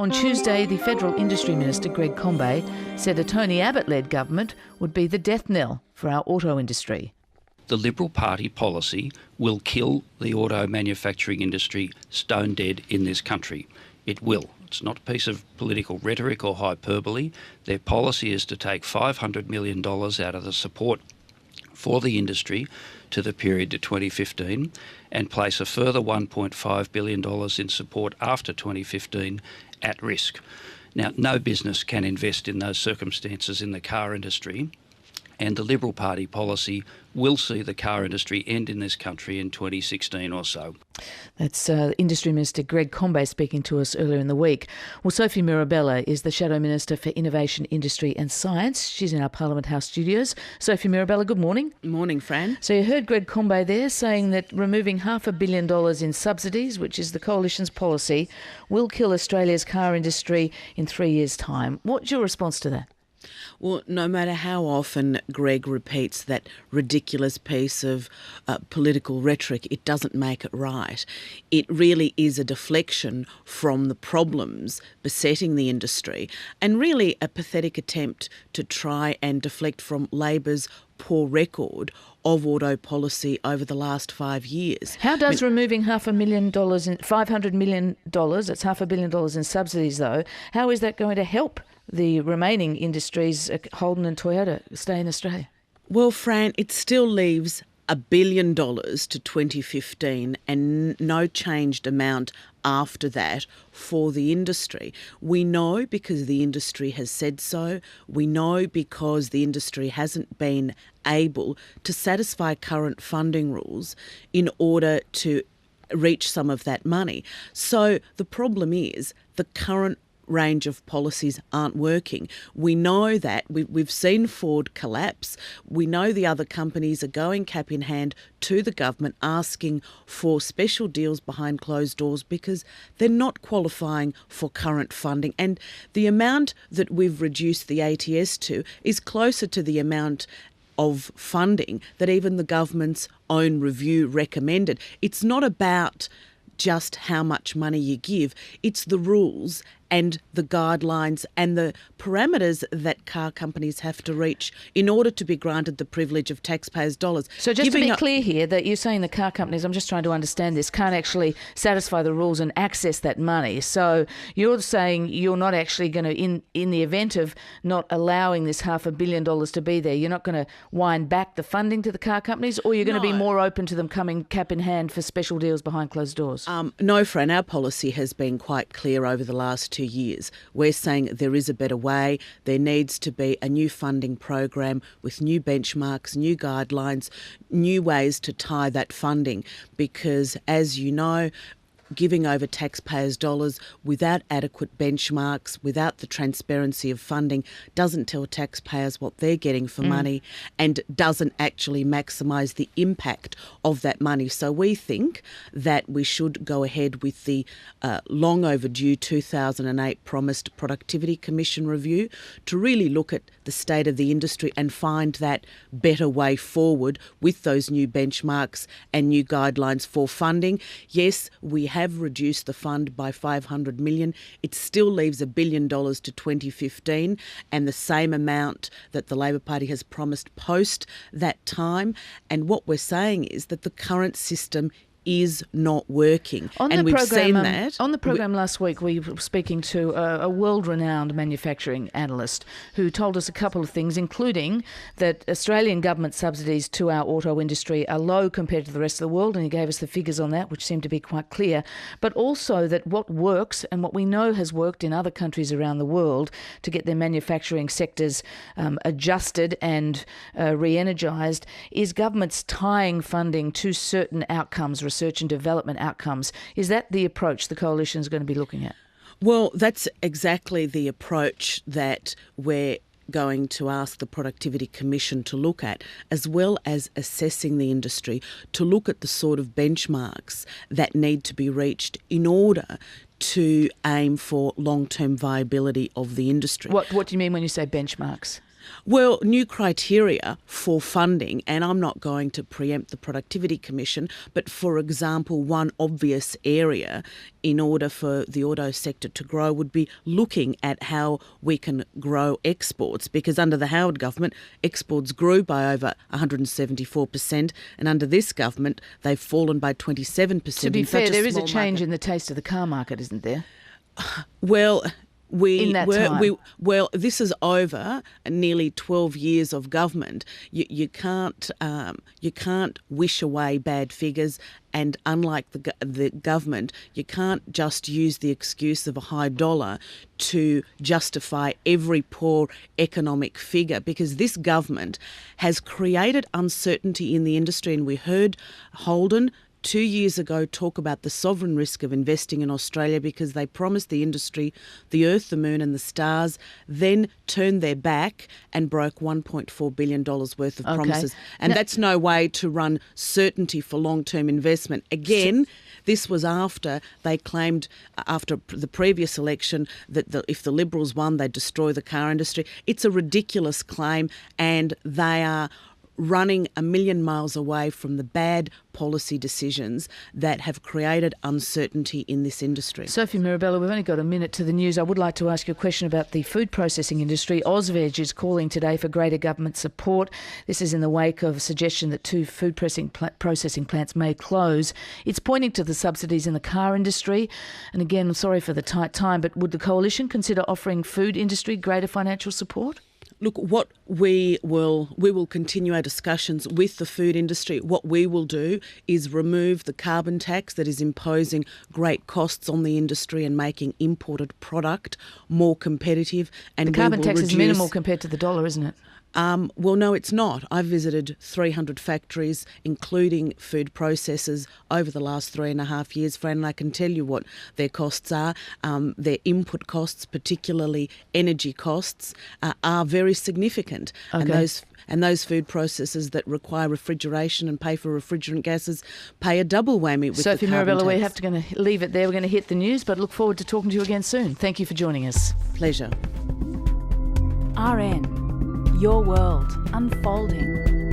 On Tuesday, the Federal Industry Minister, Greg Combet, said a Tony Abbott-led government would be the death knell for our auto industry. The Liberal Party policy will kill the auto manufacturing industry stone dead in this country. It will. It's not a piece of political rhetoric or hyperbole. Their policy is to take $500 million out of the support for the industry to the period to 2015 and place a further $1.5 billion in support after 2015 at risk. Now, no business can invest in those circumstances in the car industry, and the Liberal Party policy will see the car industry end in this country in 2016 or so. That's Industry Minister Greg Combet speaking to us earlier in the week. Well, Sophie Mirabella is the Shadow Minister for Innovation, Industry and Science. She's in our Parliament House studios. Sophie Mirabella, good morning. Morning, Fran. So you heard Greg Combet there saying that removing $500 million in subsidies, which is the Coalition's policy, will kill Australia's car industry in 3 years' time. What's your response to that? Well, no matter how often Greg repeats that ridiculous piece of political rhetoric, it doesn't make it right. It really is a deflection from the problems besetting the industry and really a pathetic attempt to try and deflect from Labor's poor record of auto policy over the last 5 years. How does removing $500 million, that's $500 million in subsidies though, how is that going to help the remaining industries, Holden and Toyota, stay in Australia? Well, Fran, it still leaves $1 billion to 2015 and no changed amount after that for the industry. We know because the industry has said so. We know because the industry hasn't been able to satisfy current funding rules in order to reach some of that money. So the problem is the current range of policies aren't working. We know that. We've seen Ford collapse. We know the other companies are going cap in hand to the government asking for special deals behind closed doors because they're not qualifying for current funding. And the amount that we've reduced the ATS to is closer to the amount of funding that even the government's own review recommended. It's not about just how much money you give. It's the rules and the guidelines and the parameters that car companies have to reach in order to be granted the privilege of taxpayers' dollars. So just to be clear here, that you're saying the car companies, I'm just trying to understand this, can't actually satisfy the rules and access that money. So you're saying you're not actually going to, in the event of not allowing this $500 million to be there, you're not going to wind back the funding to the car companies, or you're going to be more open to them coming cap in hand for special deals behind closed doors? No, Fran, our policy has been quite clear over the last 2 years. We're saying there is a better way. There needs to be a new funding program with new benchmarks, new guidelines, new ways to tie that funding because, as you know, giving over taxpayers' dollars without adequate benchmarks, without the transparency of funding, doesn't tell taxpayers what they're getting for money and doesn't actually maximise the impact of that money. So we think that we should go ahead with the long overdue 2008 promised Productivity Commission review to really look at the state of the industry and find that better way forward with those new benchmarks and new guidelines for funding. Yes, we have reduced the fund by $500 million. It still leaves $1 billion to 2015 and the same amount that the Labor Party has promised post that time. And what we're saying is that the current system is not working. We've seen that. On the program last week, we were speaking to a world-renowned manufacturing analyst who told us a couple of things, including that Australian government subsidies to our auto industry are low compared to the rest of the world, and he gave us the figures on that, which seemed to be quite clear, but also that what works and what we know has worked in other countries around the world to get their manufacturing sectors adjusted and re-energised is governments tying funding to certain outcomes, research and development outcomes. Is that the approach the Coalition is going to be looking at? Well, that's exactly the approach that we're going to ask the Productivity Commission to look at, as well as assessing the industry to look at the sort of benchmarks that need to be reached in order to aim for long-term viability of the industry. What do you mean when you say benchmarks? Well, new criteria for funding, and I'm not going to preempt the Productivity Commission, but for example, one obvious area in order for the auto sector to grow would be looking at how we can grow exports, because under the Howard government, exports grew by over 174%, and under this government, they've fallen by 27%. To be fair, there is a change in the taste of the car market, isn't there? Well, In that time. this is over nearly 12 years of government. You can't wish away bad figures, and unlike the government, you can't just use the excuse of a high dollar to justify every poor economic figure, because this government has created uncertainty in the industry, and we heard Holden 2 years ago talk about the sovereign risk of investing in Australia, because they promised the industry the earth, the moon and the stars, then turned their back and broke $1.4 billion worth of promises. And that's no way to run certainty for long-term investment. Again, this was after they claimed, after the previous election, that if the Liberals won, they'd destroy the car industry. It's a ridiculous claim, and they are running a million miles away from the bad policy decisions that have created uncertainty in this industry. Sophie Mirabella, we've only got a minute to the news. I would like to ask you a question about the food processing industry. AusVeg is calling today for greater government support. This is in the wake of a suggestion that 2 food processing plants may close. It's pointing to the subsidies in the car industry. And again, I'm sorry for the tight time, but would the coalition consider offering food industry greater financial support? Look, what we will continue our discussions with the food industry. What we will do is remove the carbon tax that is imposing great costs on the industry and making imported product more competitive. And the carbon tax is minimal compared to the dollar, isn't it? Well, no, it's not. I've visited 300 factories, including food processors, over the last 3.5 years, Fran, and I can tell you what their costs are. Their input costs, particularly energy costs, are very significant. Okay. And those food processors that require refrigeration and pay for refrigerant gases pay a double whammy with Sophie the carbon Mirabella, tax. we have to leave it there. We're going to hit the news, but look forward to talking to you again soon. Thank you for joining us. Pleasure. RN, your world unfolding.